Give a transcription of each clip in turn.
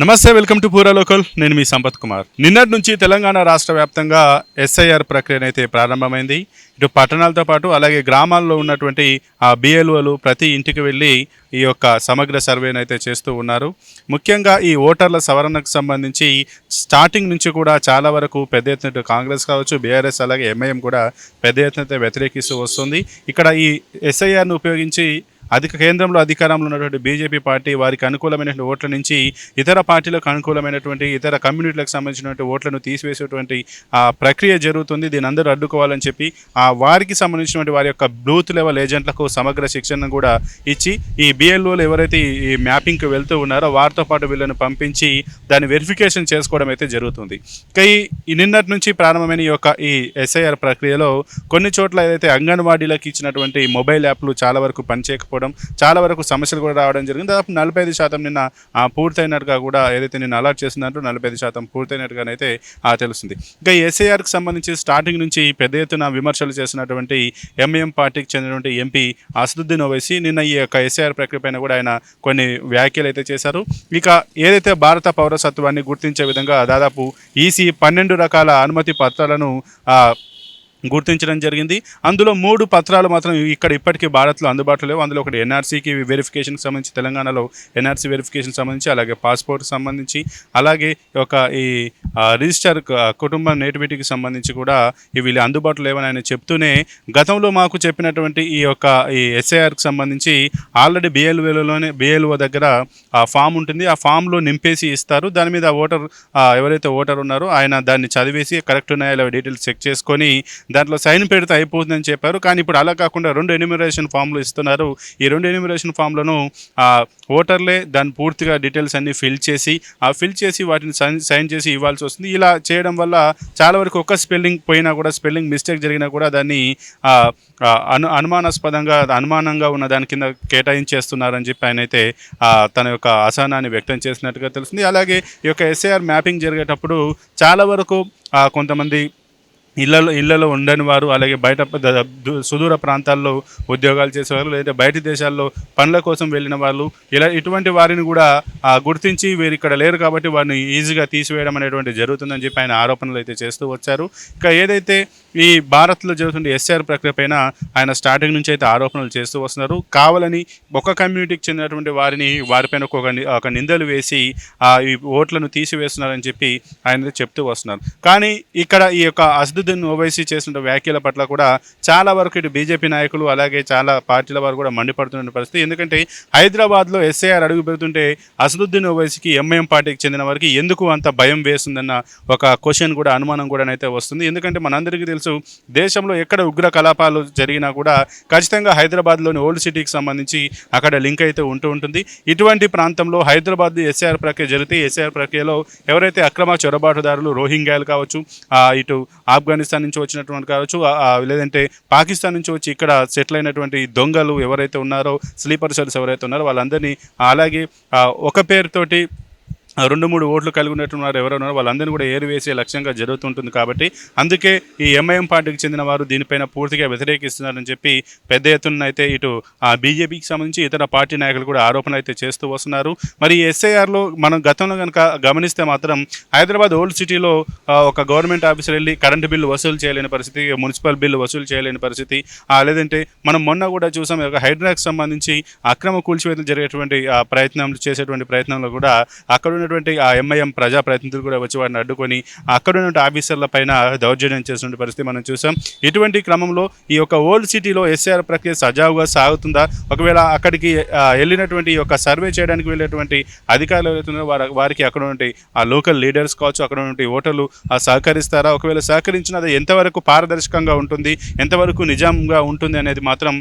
నమస్తే, welcome to పూరా local. నేను మీ సంపత్ కుమార్. నిన్నటి నుంచి తెలంగాణ రాష్ట్ర వ్యాప్తంగా ఎస్ఐఆర్ ప్రక్రియ అయితే ప్రారంభమైంది. ఇటు పట్టణాలతో పాటు అలాగే గ్రామాల్లో ఉన్నటువంటి ఆ బిఎల్ఓలు ప్రతి ఇంటికి వెళ్ళి ఈ యొక్క సమగ్ర సర్వేను అయితే చేస్తూ ఉన్నారు. ముఖ్యంగా ఈ ఓటర్ల సవరణకు సంబంధించి స్టార్టింగ్ నుంచి కూడా చాలా వరకు పెద్ద ఎత్తున కాంగ్రెస్ కావచ్చు, బీఆర్ఎస్ అలాగే ఎంఐఎం కూడా పెద్ద ఎత్తున వ్యతిరేకిస్తూ వస్తుంది. ఇక్కడ ఈ ఎస్ఐఆర్ను ఉపయోగించి కేంద్రంలో అధికారంలో ఉన్నటువంటి బీజేపీ పార్టీ వారికి అనుకూలమైనటువంటి ఓట్ల నుంచి ఇతర పార్టీలకు అనుకూలమైనటువంటి ఇతర కమ్యూనిటీలకు సంబంధించినటువంటి ఓట్లను తీసివేసేటువంటి ప్రక్రియ జరుగుతుంది. దీని అందరూ అడ్డుకోవాలని చెప్పి వారికి సంబంధించినటువంటి వారి యొక్క బూత్ లెవెల్ ఏజెంట్లకు సమగ్ర శిక్షణను కూడా ఇచ్చి ఈ బిఎల్ఓలు ఎవరైతే ఈ మ్యాపింగ్కి వెళ్తూ ఉన్నారో వారితో పాటు వీళ్ళని పంపించి దాన్ని వెరిఫికేషన్ చేసుకోవడం అయితే జరుగుతుంది. ఈ నిన్నటి నుంచి ప్రారంభమైన ఈ ఎస్ఐఆర్ ప్రక్రియలో కొన్ని చోట్ల ఏదైతే అంగన్వాడీలకు ఇచ్చినటువంటి మొబైల్ యాప్లు చాలా వరకు పనిచేయకపోవడం, చాలా వరకు సమస్యలు కూడా రావడం జరిగింది. దాదాపు 45% నిన్న పూర్తయినట్టుగా కూడా ఏదైతే నిన్న అలర్ట్ చేసిందంటూ 45% పూర్తయినట్టుగానైతే తెలుస్తుంది. ఇంకా ఈ ఎస్ఐఆర్కి సంబంధించి స్టార్టింగ్ నుంచి పెద్ద ఎత్తున విమర్శలు చేసినటువంటి ఎంఐఎం పార్టీకి చెందినటువంటి ఎంపీ అసదుద్దీన్ ఓవైసీ నిన్న ఈ యొక్క ఎస్ఐఆర్ ప్రక్రియ పైన కూడా ఆయన కొన్ని వ్యాఖ్యలు అయితే చేశారు. ఇక ఏదైతే భారత పౌరసత్వాన్ని గుర్తించే విధంగా దాదాపు ఈసీ 12 రకాల అనుమతి పత్రాలను గుర్తించడం జరిగింది. అందులో 3 పత్రాలు మాత్రం ఇక్కడ ఇప్పటికీ భారత్లో అందుబాటులో లేవు. అందులో ఒకటి ఎన్ఆర్సీకి వెరిఫికేషన్కి సంబంధించి, తెలంగాణలో ఎన్ఆర్సీ వెరిఫికేషన్ సంబంధించి, అలాగే పాస్పోర్ట్కి సంబంధించి, అలాగే ఈ రిజిస్టర్ కుటుంబ నేటివిటీకి సంబంధించి కూడా వీళ్ళు అందుబాటులో లేవని ఆయన చెప్తూనే గతంలో మాకు చెప్పినటువంటి ఈ ఎస్ఐఆర్కి సంబంధించి ఆల్రెడీ బిఎల్ఓ దగ్గర ఫామ్ ఉంటుంది. ఆ ఫామ్లో నింపేసి ఇస్తారు. దాని మీద ఎవరైతే ఓటర్ ఉన్నారో ఆయన దాన్ని చదివేసి కరెక్ట్ ఉన్నాయో డీటెయిల్స్ చెక్ చేసుకొని దాంట్లో సైన్ పెడితే అయిపోతుందని చెప్పారు. కానీ ఇప్పుడు అలా కాకుండా 2 ఎన్యూమరేషన్ ఫామ్లు ఇస్తున్నారు. ఈ 2 ఎన్యూమరేషన్ ఫామ్లను ఓటర్లే దాన్ని పూర్తిగా డీటెయిల్స్ అన్నీ ఫిల్ చేసి వాటిని సైన్ చేసి ఇవ్వాల్సి వస్తుంది. ఇలా చేయడం వల్ల చాలా వరకు ఒక్క స్పెల్లింగ్ పోయినా కూడా, స్పెల్లింగ్ మిస్టేక్ జరిగినా కూడా దాన్ని అనుమానంగా ఉన్న దాని కింద కేటాయించేస్తున్నారని చెప్పి ఆయన అయితే తన యొక్క అసహనాన్ని వ్యక్తం చేసినట్టుగా తెలుస్తుంది. అలాగే ఈ యొక్క ఎస్ఐఆర్ మ్యాపింగ్ జరిగేటప్పుడు చాలా వరకు కొంతమంది ఇళ్లలో ఉండని వారు, అలాగే బయట సుదూర ప్రాంతాల్లో ఉద్యోగాలు చేసేవారు, లేదా బయట దేశాల్లో పనుల కోసం వెళ్ళిన వాళ్ళు, ఇటువంటి వారిని కూడా గుర్తించి వీరు ఇక్కడ లేరు కాబట్టి వారిని ఈజీగా తీసివేయడం అనేటువంటి జరుగుతుందని చెప్పి ఆయన ఆరోపణలు అయితే చేస్తూ వచ్చారు. ఇక ఏదైతే ఈ భారత్లో జరుగుతున్న ఎస్ఆర్ ప్రక్రియ పైన ఆయన స్టార్టింగ్ నుంచి అయితే ఆరోపణలు చేస్తూ వస్తున్నారు. కావాలని ఒక కమ్యూనిటీకి చెందినటువంటి వారిపైన ఒక నిందలు వేసి ఈ ఓట్లను తీసివేస్తున్నారని చెప్పి ఆయన చెప్తూ వస్తున్నారు. కానీ ఇక్కడ ఈ యొక్క అసదుద్దీన్ ఓవైసీ చేసిన వ్యాఖ్యల పట్ల కూడా చాలా వరకు ఇటు బీజేపీ నాయకులు అలాగే చాలా పార్టీల వారు కూడా మండిపడుతున్న పరిస్థితి. ఎందుకంటే హైదరాబాద్లో ఎస్ఐఆర్ అడుగు పెడుతుంటే అసదుద్దీన్ ఓవైసీకి ఎంఐఎం పార్టీకి చెందిన వారికి ఎందుకు అంత భయం వేస్తుందన్న ఒక క్వశ్చన్ కూడా, అనుమానం కూడా అయితే వస్తుంది. ఎందుకంటే మనందరికీ తెలుసు, దేశంలో ఎక్కడ ఉగ్ర కలాపాలు జరిగినా కూడా ఖచ్చితంగా హైదరాబాద్లోని ఓల్డ్ సిటీకి సంబంధించి అక్కడ లింక్ అయితే ఉంటుంది. ఇటువంటి ప్రాంతంలో హైదరాబాద్ ఎస్ఐఆర్ ప్రక్రియ జరిగితే ఎస్ఐఆర్ ప్రక్రియలో ఎవరైతే అక్రమ చొరబాటుదారులు, రోహింగ్యాలు కావచ్చు, ఇటు ఆఫ్ఘనిస్తాన్ నుంచి వచ్చినటువంటి కావచ్చు, లేదంటే పాకిస్తాన్ నుంచి వచ్చి ఇక్కడ సెటిల్ అయినటువంటి దొంగలు ఎవరైతే ఉన్నారో, స్లీపర్ సెల్స్ ఎవరైతే ఉన్నారో వాళ్ళందరినీ, అలాగే ఒక పేరుతోటి 2-3 ఓట్లు కలిగి ఉన్నట్టున్నారు ఎవరున్నారో వాళ్ళందరినీ కూడా ఏరివేసే లక్ష్యంగా జరుగుతుంటుంది. కాబట్టి అందుకే ఈ ఎంఐఎం పార్టీకి చెందిన వారు దీనిపైన పూర్తిగా వ్యతిరేకిస్తున్నారని చెప్పి పెద్ద ఎత్తున అయితే ఇటు బీజేపీకి సంబంధించి ఇతర పార్టీ నాయకులు కూడా ఆరోపణలు అయితే చేస్తూ వస్తున్నారు. మరి ఈ ఎస్ఐఆర్లో మనం గతంలో కనుక గమనిస్తే మాత్రం హైదరాబాద్ ఓల్డ్ సిటీలో ఒక గవర్నమెంట్ ఆఫీసర్ వెళ్ళి కరెంటు బిల్లు వసూలు చేయలేని పరిస్థితి, మున్సిపల్ బిల్లు వసూలు చేయలేని పరిస్థితి, లేదంటే మనం మొన్న కూడా చూసాం హైడ్రాకి సంబంధించి అక్రమ కూల్చివేతలు జరిగేటువంటి చేసేటువంటి ప్రయత్నంలో కూడా అక్కడ ఆ ఎంఐఎం ప్రజాప్రతినిధులు కూడా వచ్చి వారిని అడ్డుకొని అక్కడ ఉన్న ఆఫీసర్ల పైన దౌర్జన్యం చేసిన పరిస్థితి మనం చూసాం. ఇటువంటి క్రమంలో ఈ యొక్క ఓల్డ్ సిటీలో ఎస్ఐఆర్ ప్రక్రియ సజావుగా సాగుతుందా? ఒకవేళ అక్కడికి వెళ్ళినటువంటి ఈ యొక్క సర్వే చేయడానికి వెళ్ళేటువంటి అధికారులు ఎవరైతున్నారో వారికి అక్కడ ఉన్నటువంటి ఆ లోకల్ లీడర్స్ కావచ్చు, అక్కడ ఉన్నటువంటి ఓటర్లు సహకరిస్తారా? ఒకవేళ సహకరించిన అది ఎంతవరకు పారదర్శకంగా ఉంటుంది, ఎంతవరకు నిజంగా ఉంటుంది అనేది మాత్రం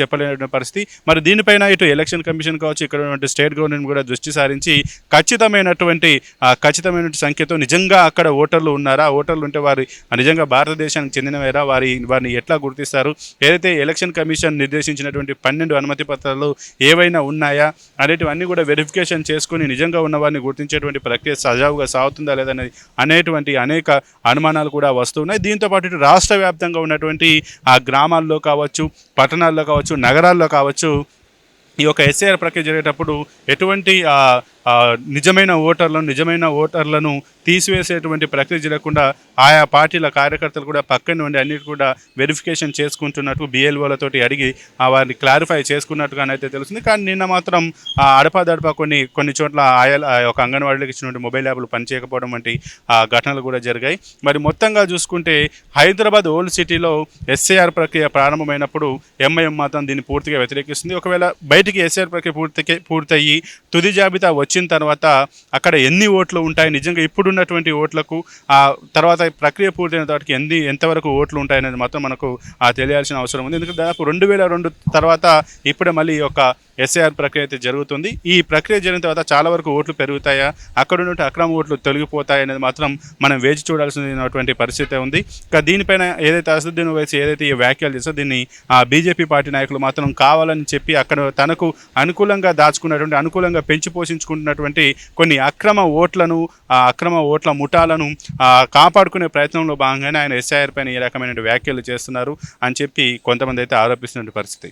చెప్పలేనటువంటి పరిస్థితి. మరి దీనిపైన ఇటు ఎలక్షన్ కమిషన్ కావచ్చు, ఇక్కడ ఉన్నటువంటి స్టేట్ గవర్నమెంట్ కూడా దృష్టి సారించి ఖచ్చితమైన సంఖ్యతో నిజంగా అక్కడ ఓటర్లు ఉన్నారా, ఓటర్లు ఉంటే వారు నిజంగా భారతదేశానికి చెందినవారా, వారిని ఎట్లా గుర్తిస్తారు, ఏదైతే ఎలక్షన్ కమిషన్ నిర్దేశించినటువంటి 12 అనుమతి పత్రాలు ఏవైనా ఉన్నాయా అనేటివన్నీ కూడా వెరిఫికేషన్ చేసుకుని నిజంగా ఉన్న వారిని గుర్తించేటువంటి ప్రక్రియ సజావుగా సాగుతుందా లేదనేది అనేటువంటి అనేక అనుమానాలు కూడా వస్తున్నాయి. దీంతోపాటు ఇటు రాష్ట్ర వ్యాప్తంగా ఉన్నటువంటి ఆ గ్రామాల్లో కావచ్చు, పట్టణాల్లో కావచ్చు, నగరాల్లో కావచ్చు ఈ యొక్క ఎస్ఐఆర్ ప్రక్రియ జరిగేటప్పుడు ఎటువంటి నిజమైన ఓటర్లను తీసివేసేటువంటి ప్రక్రియ జరగకుండా ఆయా పార్టీల కార్యకర్తలు కూడా పక్కన నుండి అన్నిటి కూడా వెరిఫికేషన్ చేసుకుంటున్నట్టు బిఎల్ఓలతోటి అడిగి వారిని క్లారిఫై చేసుకున్నట్టుగానైతే తెలుస్తుంది. కానీ నిన్న మాత్రం అడపాదడపా కొన్ని చోట్ల ఒక అంగన్వాడీలకు ఇచ్చినటువంటి మొబైల్ యాప్లు పనిచేయకపోవడం వంటి ఘటనలు కూడా జరిగాయి. మరి మొత్తంగా చూసుకుంటే హైదరాబాద్ ఓల్డ్ సిటీలో ఎస్ఐఆర్ ప్రక్రియ ప్రారంభమైనప్పుడు ఎంఐఎం మాత్రం దీన్ని పూర్తిగా వ్యతిరేకిస్తుంది. ఒకవేళ బయటికి ఎస్ఐఆర్ ప్రక్రియ పూర్తయ్యి తుది జాబితా వచ్చిన తర్వాత అక్కడ ఎన్ని ఓట్లు ఉంటాయి, నిజంగా ఇప్పుడున్నటువంటి ఓట్లకు తర్వాత ప్రక్రియ పూర్తయిన వాటికి ఎంతవరకు ఓట్లు ఉంటాయనేది మాత్రం మనకు తెలియాల్సిన అవసరం ఉంది. ఎందుకంటే దాదాపు 2002 తర్వాత ఇప్పుడే మళ్ళీ ఒక ఎస్ఐఆర్ ప్రక్రియ అయితే జరుగుతుంది. ఈ ప్రక్రియ జరిగిన తర్వాత చాలా వరకు ఓట్లు పెరుగుతాయా, అక్కడ ఉన్నటువంటి అక్రమ ఓట్లు తొలగిపోతాయి అనేది మాత్రం మనం వేచి చూడాల్సినటువంటి పరిస్థితి ఉంది. ఇంకా దీనిపైన ఏదైతే అసదుద్దీన్ ఓవైసీ ఏదైతే ఈ వ్యాఖ్యలు చేస్తే దీన్ని బీజేపీ పార్టీ నాయకులు మాత్రం కావాలని చెప్పి అక్కడ తనకు అనుకూలంగా దాచుకున్నటువంటి అనుకూలంగా పెంచి పోషించుకుంటున్నటువంటి కొన్ని అక్రమ ఓట్ల ముఠాలను కాపాడుకునే ప్రయత్నంలో భాగంగానే ఆయన ఎస్ఐఆర్ పైన ఈ రకమైన వ్యాఖ్యలు చేస్తున్నారు అని చెప్పి కొంతమంది అయితే ఆరోపిస్తున్న పరిస్థితి.